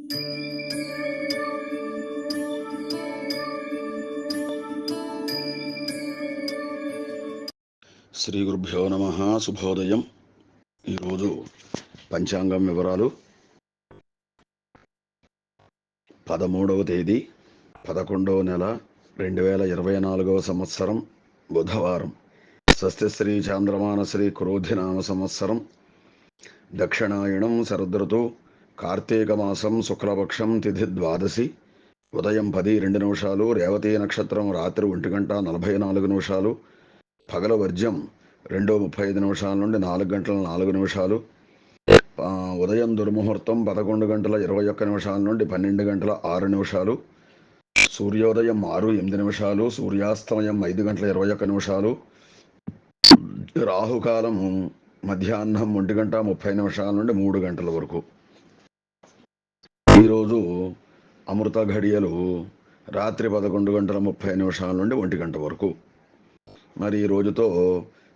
శ్రీ గురుభ్యో నమః. శుభోదయం. ఈరోజు పంచాంగం వివరాలు. 13వ తేదీ 11వ నెల 2024 సంవత్సరం బుధవారం. స్వస్తి శ్రీ చాంద్రమానశ్రీ క్రోధినామ సంవత్సరం, దక్షిణాయనం, శరదృతు, కార్తీక మాసం, శుక్లపక్షం, తిథి ద్వాదశి, ఉదయం 10:02, రేవతీ నక్షత్రం రాత్రి 1:44, పగల వర్జ్యం 2:35 నుండి 4:04, ఉదయం దుర్ముహూర్తం 11:21 నుండి 12:06, సూర్యోదయం 6:08, సూర్యాస్తమయం 5:21, రాహుకాలం మధ్యాహ్నం 1:30 నుండి 3 వరకు. ఈరోజు అమృత ఘడియలు రాత్రి 11:30 నుండి 1 వరకు. మరి ఈ రోజుతో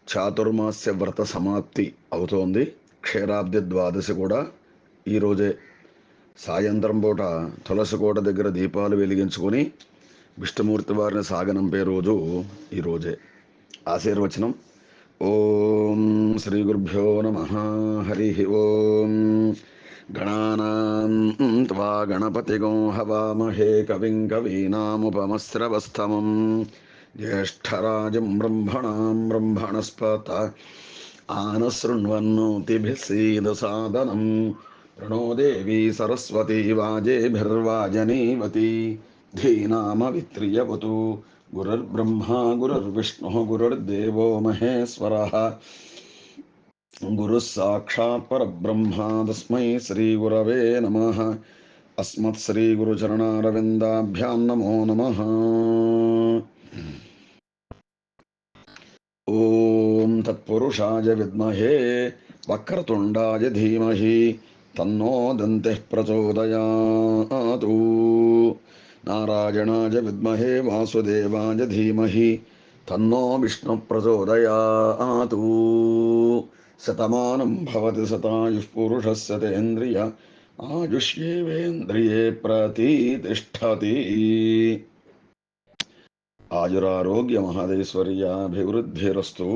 చాతుర్మాస్య వ్రత సమాప్తి అవుతోంది. క్షీరాబ్ది ద్వాదశి కూడా ఈరోజే. సాయంత్రం పూట తులసి కోట దగ్గర దీపాలు వెలిగించుకొని విష్ణుమూర్తి వారిని సాగనంపే రోజు ఈరోజే. ఆశీర్వచనం. ఓం శ్రీ గురుభ్యో నమః. హరి ఓం. గణానాం త్వా గణపతిగం హవామహే కవిం కవీనాముపమస్రవస్తమం జ్యేష్ఠరాజం బ్రహ్మణాం బ్రహ్మణస్పత ఆనశృణ్వన్నోతిభిः సీదసాదనం ప్రణో దేవీ సరస్వతీ వాజేభిర్వాజనీవతి ధీనామవిత్రియవతు. గురుర్బ్రహ్మా గురుర్విష్ణుః గురుర్దేవో మహేశ్వరः గురుః సాక్షాత్ పరబ్రహ్మ. తస్మై శ్రీ గురవే నమః. అస్మత్ శ్రీ గురుచరణారవిందాభ్యాం నమో నమః. ఓం తత్పురుషాయ విద్మహే వక్రతుండాయ ధీమహి తన్నో దంతిః ప్రచోదయాతు. నారాయణాయ విద్మహే వాసుదేవాయ ధీమహి తన్నో విష్ణు ప్రచోదయాతు. శతమానం భవతి శతాయుః పురుషస్య తేంద్రియ ఆయుష్యేవేంద్రియే ప్రతిష్ఠతి. ఆయురారోగ్య మహదైశ్వర్యాభివృద్ధిరస్తు.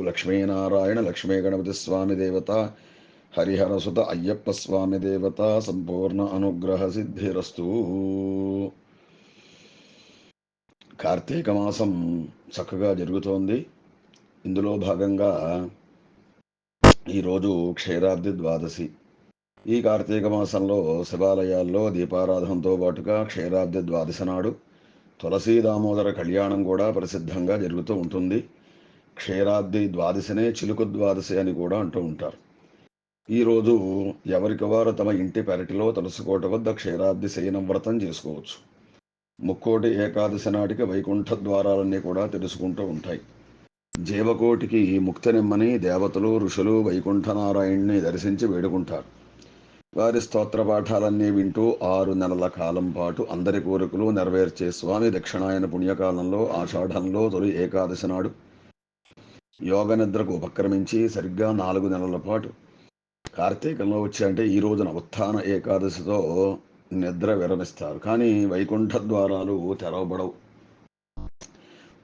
లక్ష్మీనారాయణ లక్ష్మీ గణపతి స్వామి దేవత, హరిహరసుత అయ్యప్ప స్వామి దేవత సంపూర్ణ అనుగ్రహ సిద్ధిరస్తు. కార్తీక మాసం చక్కగా జరుగుతోంది. ఇందులో భాగంగా ఈరోజు క్షీరాబ్ది ద్వాదశి. ఈ కార్తీక మాసంలో శివాలయాల్లో దీపారాధనతో పాటుగా క్షీరాబ్ది ద్వాదశి నాడు తులసీ దామోదర కళ్యాణం కూడా ప్రసిద్ధంగా జరుగుతూ ఉంటుంది. క్షీరాబ్ది ద్వాదశినే చిలుకు ద్వాదశి అని కూడా అంటూ ఉంటారు. ఈరోజు ఎవరికి వారు తమ ఇంటి పెరటిలో తులసికోట వద్ద క్షీరాబ్ది శయనం వ్రతం చేసుకోవచ్చు. ముక్కోటి ఏకాదశి నాటికి వైకుంఠ ద్వారాలన్నీ కూడా తెలుసుకుంటూ ఉంటాయి. జీవకోటికి ముక్తినిమ్మని దేవతలు ఋషులు వైకుంఠనారాయణ్ణి దర్శించి వేడుకుంటారు. వారి స్తోత్ర పాఠాలన్నీ వింటూ 6 నెలల కాలం పాటు అందరి కోరికలు నెరవేర్చే స్వామి దక్షిణాయన పుణ్యకాలంలో ఆషాఢంలో తొలి ఏకాదశి నాడు యోగ నిద్రకు ఉపక్రమించి సరిగ్గా 4 నెలల పాటు కార్తీకంలో అంటే ఈ రోజున ఉత్థాన ఏకాదశితో నిద్ర విరమిస్తారు. కానీ వైకుంఠ ద్వారాలు తెరవబడవు.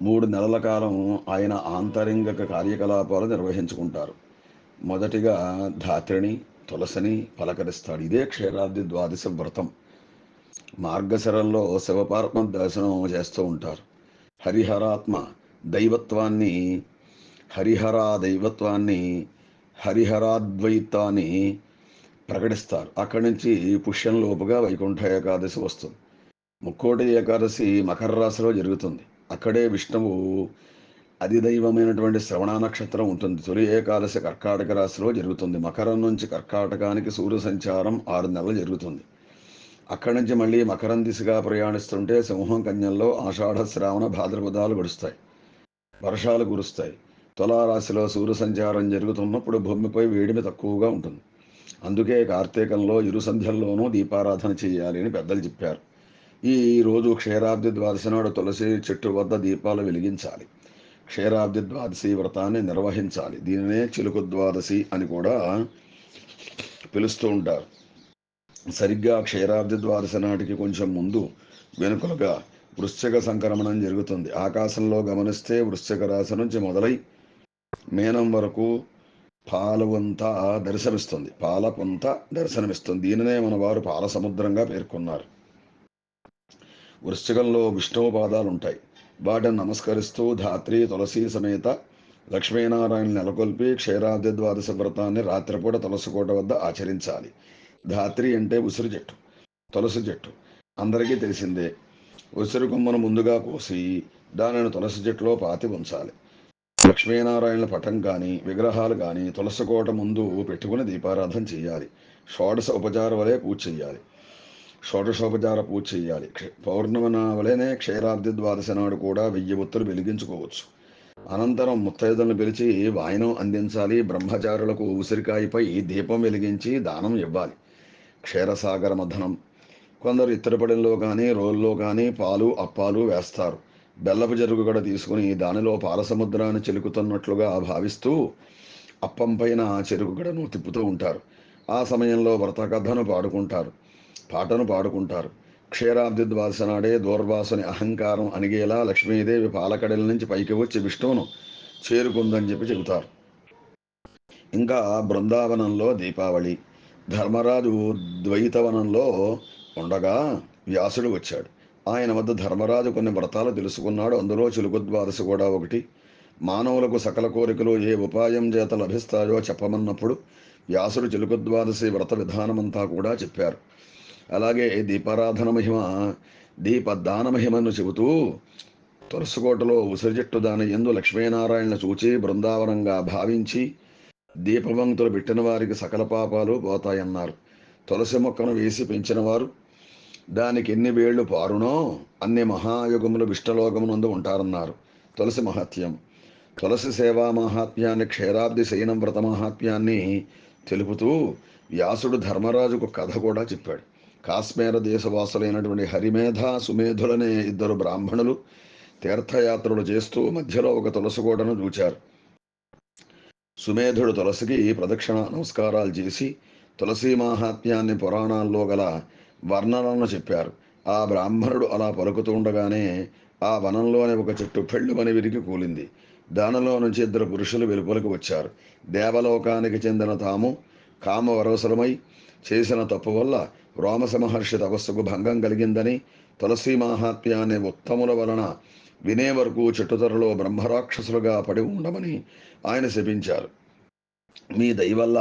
3 నెలల కాలం ఆయన ఆంతరింగిక కార్యకలాపాలు నిర్వహించుకుంటారు. మొదటిగా ధాత్రిని తులసిని పలకరిస్తాడు. ఇదే క్షీరాబ్ది ద్వాదశి వ్రతం. మార్గశిరంలో శివపార్వణ దర్శనం చేస్తూ ఉంటారు. హరిహరాత్మ దైవత్వాన్ని, హరిహరాద్వైతాన్ని ప్రకటిస్తారు. అక్కడి నుంచి పుష్యంలోపుగా వైకుంఠ ఏకాదశి వస్తుంది. ముక్కోటి ఏకాదశి మకర రాశిలో జరుగుతుంది. అక్కడే విష్ణువు అధిదైవమైనటువంటి శ్రవణ నక్షత్రం ఉంటుంది. తొలి ఏకాదశి కర్కాటక రాశిలో జరుగుతుంది. మకరం నుంచి కర్కాటకానికి సూర్య సంచారం 6 నెలలు జరుగుతుంది. అక్కడి నుంచి మళ్ళీ మకరం దిశగా ప్రయాణిస్తుంటే సింహం కన్యల్లో ఆషాఢ శ్రావణ భాద్రపదాలు గడుస్తాయి. వర్షాలు కురుస్తాయి. తులారాశిలో సూర్య సంచారం జరుగుతున్నప్పుడు భూమిపై వేడిమి తక్కువగా ఉంటుంది. అందుకే కార్తీకంలో 2 సంధ్యల్లోనూ దీపారాధన చేయాలి అని పెద్దలు చెప్పారు. ఈ రోజు క్షీరాబ్ది ద్వాదశి నాడు తులసి చెట్టు వద్ద దీపాలు వెలిగించాలి. క్షీరాబ్ది ద్వాదశి వ్రతాన్ని నిర్వహించాలి. దీనినే చిలుకు ద్వాదశి అని కూడా పిలుస్తూ ఉంటారు. సరిగ్గా క్షీరాబ్ది ద్వాదశి నాటికి కొంచెం ముందు వెనుకలుగా వృశ్చిక సంక్రమణం జరుగుతుంది. ఆకాశంలో గమనిస్తే వృశ్చిక రాశి నుంచి మొదలై మీనం వరకు పాలవంత దర్శనమిస్తుంది. పాలపుంత దర్శనమిస్తుంది. దీనినే మన వారు పాల సముద్రంగా పేర్కొన్నారు. వృశ్చికంలో విష్ణువు పాదాలు ఉంటాయి. వాటిని నమస్కరిస్తూ ధాత్రి తులసి సమేత లక్ష్మీనారాయణ నెలకొల్పి క్షీరాబ్ది ద్వాదశ వ్రతాన్ని రాత్రిపూట తులసికోట వద్ద ఆచరించాలి. ధాత్రి అంటే ఉసిరి చెట్టు, తులసి చెట్టు అందరికీ తెలిసిందే. ఉసిరి కొమ్మను ముందుగా కోసి దానిని తులసి చెట్టులో పాతి ఉంచాలి. లక్ష్మీనారాయణ పటం కానీ విగ్రహాలు కానీ తులసికోట ముందు పెట్టుకుని దీపారాధన చేయాలి. షోడశ ఉపచార వలె పూజ చేయాలి. షోడశోపచార పూజ చేయాలి. పౌర్ణమి వలెనే క్షీరాబ్ది ద్వాదశి నాడు కూడా 1000 ఒత్తులు వెలిగించుకోవచ్చు. అనంతరం ముత్తైదులను పిలిచి వాయనం అందించాలి. బ్రహ్మచారులకు ఉసిరికాయపై దీపం వెలిగించి దానం ఇవ్వాలి. క్షీరసాగర మథనం. కొందరు ఇత్తడిపడెల్లో కానీ రోల్లో కానీ పాలు అప్పాలు వేస్తారు. బెల్లపు జరుగు కూడా తీసుకుని దానిలో పాల సముద్రాన్ని చిలుకుతున్నట్లుగా భావిస్తూ అప్పం పైన చెరుకు గడను తిప్పుతూ ఉంటారు. ఆ సమయంలో వ్రత కథను పాటను పాడుకుంటారు. క్షీరాబ్ది ద్వాదశి నాడే దూర్వాసుని అహంకారం అణిగేలా లక్ష్మీదేవి పాలకడల నుంచి పైకి వచ్చి విష్ణువును చేరుకుందని చెబుతారు. ఇంకా బృందావనంలో దీపావళి. ధర్మరాజు ద్వైతవనంలో ఉండగా వ్యాసుడు వచ్చాడు. ఆయన వద్ద ధర్మరాజు కొన్ని వ్రతాలు తెలుసుకున్నాడు. అందులో చిలుకు ద్వాదశి కూడా ఒకటి. మానవులకు సకల కోరికలు ఏ ఉపాయం చేత లభిస్తాయో చెప్పమన్నప్పుడు వ్యాసుడు చిలుకు ద్వాదశి వ్రత విధానమంతా కూడా చెప్పారు. అలాగే దీపారాధన మహిమ, దీపదాన మహిమను చెబుతూ తులసికోటలో ఉసిరి చెట్టు దాని యందు లక్ష్మీనారాయణ చూచి బృందావనంగా భావించి దీపవంతులు పెట్టిన వారికి సకల పాపాలు పోతాయన్నారు. తులసి మొక్కను వేసి పెంచిన వారు దానికి ఎన్ని వేళ్లు పారునో అన్ని మహాయుగములు విష్ణులోకమునందు ఉంటారన్నారు. తులసి మహాత్యం. తులసి సేవా మహాత్మ్యాన్ని, క్షీరాబ్ది శయనం వ్రత మహాత్మ్యాన్ని తెలుపుతూ వ్యాసుడు ధర్మరాజుకు కథ కూడా చెప్పాడు. కాశ్మీర దేశవాసులైనటువంటి హరిమేధ సుమేధులనే 2 బ్రాహ్మణులు తీర్థయాత్రలు చేస్తూ మధ్యలో ఒక తులసికోటను చూచారు. సుమేధుడు తులసికి ప్రదక్షిణ నమస్కారాలు చేసి తులసి మాహాత్మ్యాన్ని పురాణాల్లో గల వర్ణనలను చెప్పారు. ఆ బ్రాహ్మణుడు అలా పలుకుతూ ఉండగానే ఆ వనంలోని ఒక చెట్టు పెళ్ళుమని విరిగి కూలింది. దానిలో నుంచి 2 పురుషులు వెలుపలకు వచ్చారు. దేవలోకానికి చెందిన తాము కామవరవసరమై చేసిన తప్పు వల్ల రోమస మహర్షి తపస్సుకు భంగం కలిగిందని, తులసి మాహాత్మ్యాన్ని ఉత్తముల వలన వినే వరకు చెట్టుతరలో బ్రహ్మరాక్షసులుగా పడి ఉండమని ఆయన శపించారు. మీ దయ వల్ల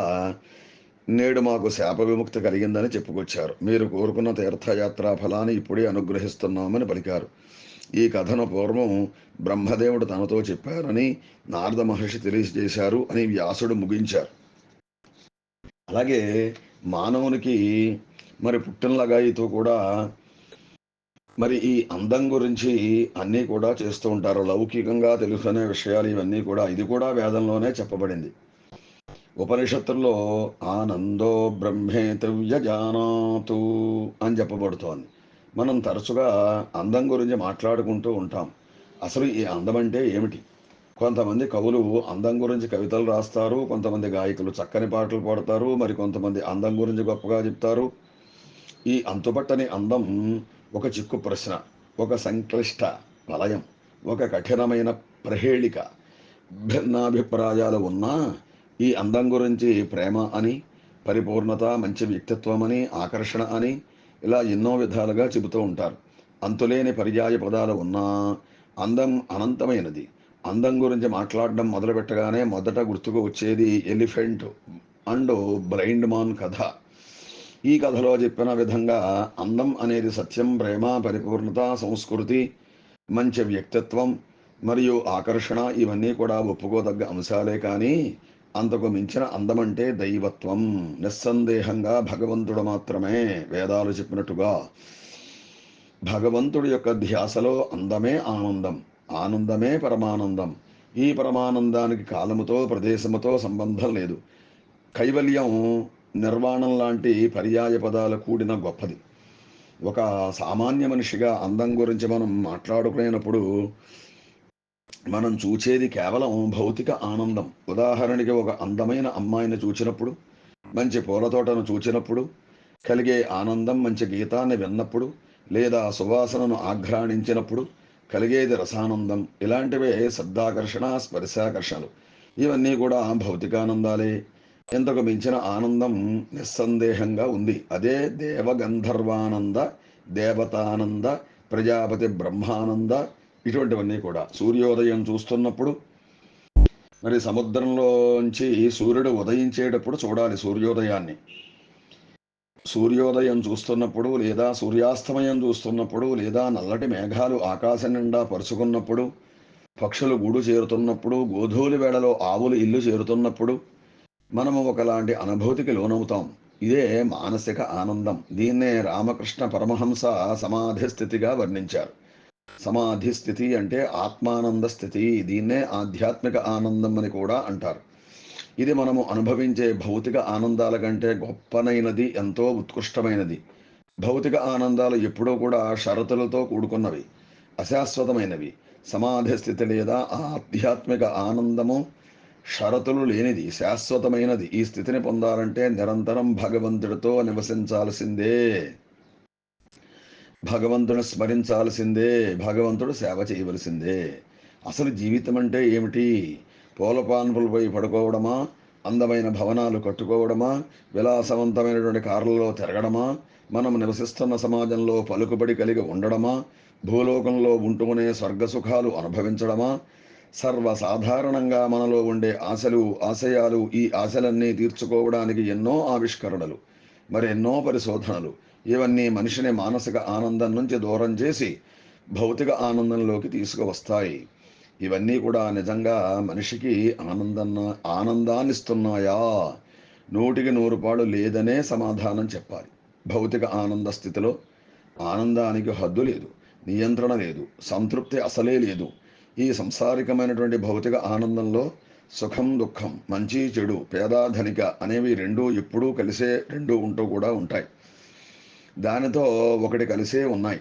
నేడు మాకు శాప విముక్తి కలిగిందని చెప్పుకొచ్చారు. మీరు కోరుకున్న తీర్థయాత్రా ఫలాన్ని ఇప్పుడే అనుగ్రహిస్తున్నామని పలికారు. ఈ కథను పూర్వం బ్రహ్మదేవుడు తనతో చెప్పారని నారద మహర్షి తెలియజేశారు అని వ్యాసుడు ముగించారు. అలాగే మానవునికి మరి పుట్టినలగాయితో కూడా మరి ఈ అందం గురించి అన్నీ కూడా చేస్తూ ఉంటారు. లౌకికంగా తెలుసుకునే విషయాలు ఇవన్నీ కూడా, ఇది కూడా వేదంలోనే చెప్పబడింది. ఉపనిషత్తుల్లో ఆనందో బ్రహ్మేతవ్యజానాతు అని చెప్పబడుతోంది. మనం తరచుగా అందం గురించి మాట్లాడుకుంటూ ఉంటాం. అసలు ఈ అందం అంటే ఏమిటి? కొంతమంది కవులు అందం గురించి కవితలు రాస్తారు. కొంతమంది గాయకులు చక్కని పాటలు పాడతారు. మరి కొంతమంది అందం గురించి గొప్పగా చెప్తారు. ఈ అంతుపట్టని అందం ఒక చిక్కు ప్రశ్న, ఒక సంక్లిష్ట వలయం, ఒక కఠినమైన ప్రహేళిక. భిన్నాభిప్రాయాలు ఉన్నా ఈ అందం గురించి ప్రేమ అని, పరిపూర్ణత, మంచి వ్యక్తిత్వం అని, ఆకర్షణ అని ఇలా ఎన్నో విధాలుగా చెబుతూ ఉంటారు. అంతులేని పర్యాయ పదాలు ఉన్నా అందం అనంతమైనది. అందం గురించి మాట్లాడడం మొదలుపెట్టగానే మొదట గుర్తుకు వచ్చేది ఎలిఫెంట్ అండ్ బ్లైండ్ మాన్ కథ. ఈ కథలో చెప్పిన విధంగా అందం అనేది సత్యం, ప్రేమ, పరిపూర్ణత, సంస్కృతి, మంచి వ్యక్తిత్వం మరియు ఆకర్షణ ఇవన్నీ కూడా ఒప్పుకోదగ్గ అంశాలే. కానీ అంతకు మించిన అందమంటే దైవత్వం. నిస్సందేహంగా భగవంతుడు మాత్రమే. వేదాలు చెప్పినట్టుగా భగవంతుడి యొక్క ధ్యాసలో అందమే ఆనందం, ఆనందమే పరమానందం. ఈ పరమానందానికి కాలముతో ప్రదేశముతో సంబంధం లేదు. కైవల్యం, నిర్వాణం లాంటి పర్యాయ పదాలు కూడిన గొప్పది. ఒక సామాన్య మనిషిగా అందం గురించి మనం మాట్లాడుకునేటప్పుడు మనం చూచేది కేవలం భౌతిక ఆనందం. ఉదాహరణకి ఒక అందమైన అమ్మాయిని చూచినప్పుడు, మంచి పూల తోటను చూచినప్పుడు, కలిగే ఆనందం మంచి గీతాన్ని విన్నప్పుడు లేదా సువాసనను ఆఘ్రాణించినప్పుడు కలిగేది రసానందం. ఇలాంటివే శబ్దాకర్షణ, స్పర్శాకర్షణలు. ఇవన్నీ కూడా భౌతికానందాలే. ఇంతకు మించిన ఆనందం నిస్సందేహంగా ఉంది. అదే దేవగంధర్వానంద, దేవతానంద, ప్రజాపతి బ్రహ్మానంద. ఇటువంటివన్నీ కూడా సూర్యోదయం చూస్తున్నప్పుడు, మరి సముద్రంలోంచి సూర్యుడు ఉదయించేటప్పుడు చూడాలి సూర్యోదయాన్ని. సూర్యోదయం చూస్తున్నప్పుడు లేదా సూర్యాస్తమయం చూస్తున్నప్పుడు లేదా నల్లటి మేఘాలు ఆకాశం నిండా పరుచుకున్నప్పుడు, పక్షులు గూడు చేరుతున్నప్పుడు, గోధూలి వేళలో ఆవులు ఇల్లు చేరుతున్నప్పుడు మనము ఒకలాంటి అనుభూతికి లోనవుతాం. ఇదే మానసిక ఆనందం. దీన్నే రామకృష్ణ పరమహంస సమాధి స్థితిగా వర్ణించారు. సమాధి స్థితి అంటే ఆత్మానంద స్థితి. దీన్నే ఆధ్యాత్మిక ఆనందం అని కూడా అంటారు. ఇది మనము అనుభవించే భౌతిక ఆనందాల కంటే గొప్పనైనది, ఎంతో ఉత్కృష్టమైనది. భౌతిక ఆనందాలు ఎప్పుడూ కూడా షరతులతో కూడుకున్నవి, అశాశ్వతమైనవి. సమాధి స్థితి లేదా ఆధ్యాత్మిక ఆనందము షరతులు లేనిది, శాశ్వతమైనది. ఈ స్థితిని పొందాలంటే నిరంతరం భగవంతుడితో నివసించాల్సిందే, భగవంతుని స్మరించాల్సిందే, భగవంతుడు సేవ చేయవలసిందే. అసలు జీవితం అంటే ఏమిటి? పూలపాన్పులపై పడుకోవడమా, అందమైన భవనాలు కట్టుకోవడమా, విలాసవంతమైనటువంటి కార్లలో తిరగడమా, మనం నివసిస్తున్న సమాజంలో పలుకుబడి కలిగి ఉండడమా, భూలోకంలో ఉంటూనే స్వర్గసుఖాలు అనుభవించడమా? సర్వసాధారణంగా మనలో ఉండే ఆశలు, ఆశయాలు, ఈ ఆశలన్నీ తీర్చుకోవడానికి ఎన్నో ఆవిష్కరణలు, మరెన్నో పరిశోధనలు. ఇవన్నీ మనిషిని మానసిక ఆనందం నుంచి దూరం చేసి భౌతిక ఆనందంలోకి తీసుకువస్తాయి. ఇవన్నీ కూడా నిజంగా మనిషికి ఆనందాన్నిస్తున్నాయా? 100కి 100 లేదనే సమాధానం చెప్పాలి. భౌతిక ఆనంద స్థితిలో ఆనందానికి హద్దు లేదు, నియంత్రణ లేదు, సంతృప్తి అసలే లేదు. ఈ సంసారికమైనటువంటి భౌతిక ఆనందంలో సుఖం, దుఃఖం, మంచి చెడు, పేద ధనిక అనేవి రెండూ ఎప్పుడూ కలిసే రెండూ ఉంటూ కూడా ఉంటాయి. దానితో ఒకటి కలిసే ఉన్నాయి.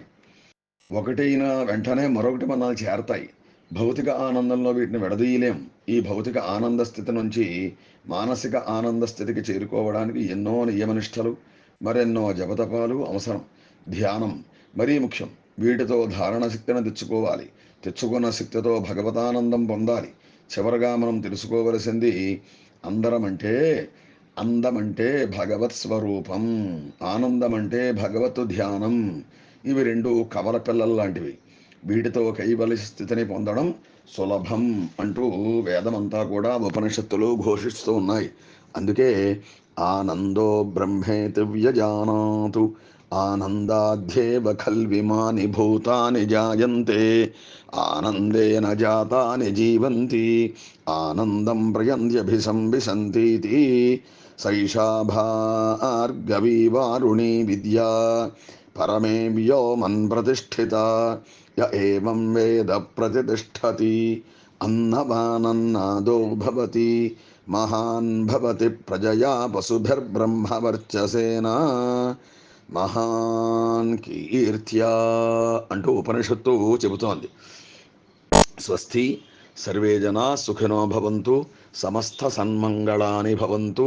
ఒకటైన వెంటనే మరొకటి మనల్ని చేరతాయి. భౌతిక ఆనందంలో వీటిని విడదీయలేం. ఈ భౌతిక ఆనంద స్థితి నుంచి మానసిక ఆనంద స్థితికి చేరుకోవడానికి ఎన్నో నియమనిష్టలు, మరెన్నో జపతపాలు అవసరం. ధ్యానం మరీ ముఖ్యం. వీటితో ధారణ శక్తిని తెచ్చుకోవాలి. తెచ్చుకున్న శక్తితో భగవతానందం పొందాలి. చివరగా మనం తెలుసుకోవలసింది, అందరమంటే అందమంటే భగవత్ స్వరూపం, ఆనందమంటే భగవత్ ధ్యానం. ఇవి రెండు కవల పిల్లలు లాంటివి. వీటితో కైవల్య స్థితిని పొందడం సులభం అంటూ వేదమంతా కూడా ఉపనిషత్తులు ఘోషిస్తూ ఉన్నాయి. అందుకే ఆనందో బ్రహ్మేతి వ్యజానాతు ఆనందాధ్యేవ ఖల్విమాని భూతాని జాయంతే ఆనందేన జాతాని జీవంతి ఆనందం ప్రయంత్యభిసంవిశంతీతి సైషా భార్గవీ వారుణీ విద్యా పరమే వ్యోమన్ ప్రతిష్ఠిత య ఏవం వేద ప్రతిష్టతి అన్నవానన్నాదో భవతి మహాన్ భవతి ప్రజయా పశుభిర్బ్రహ్మవర్చసేన మహాన్ కీర్త్యా అంటూ ఉపనిషత్తు చెబుతోంది. స్వస్తి సర్వే జనా సుఖినో భవంతు, సమస్త సన్మంగళాని భవంతు,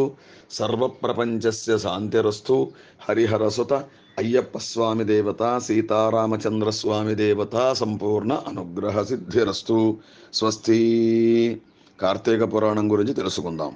సర్వప్రపంచస్య శాంతిరస్తు. హరిహరసుత అయ్యప్ప స్వామి దేవత, సీతారామచంద్ర స్వామి దేవత సంపూర్ణ అనుగ్రహ సిద్ధిరస్తు. స్వస్తి. కార్తీక పురాణం గురించి తెలుసుకుందాం.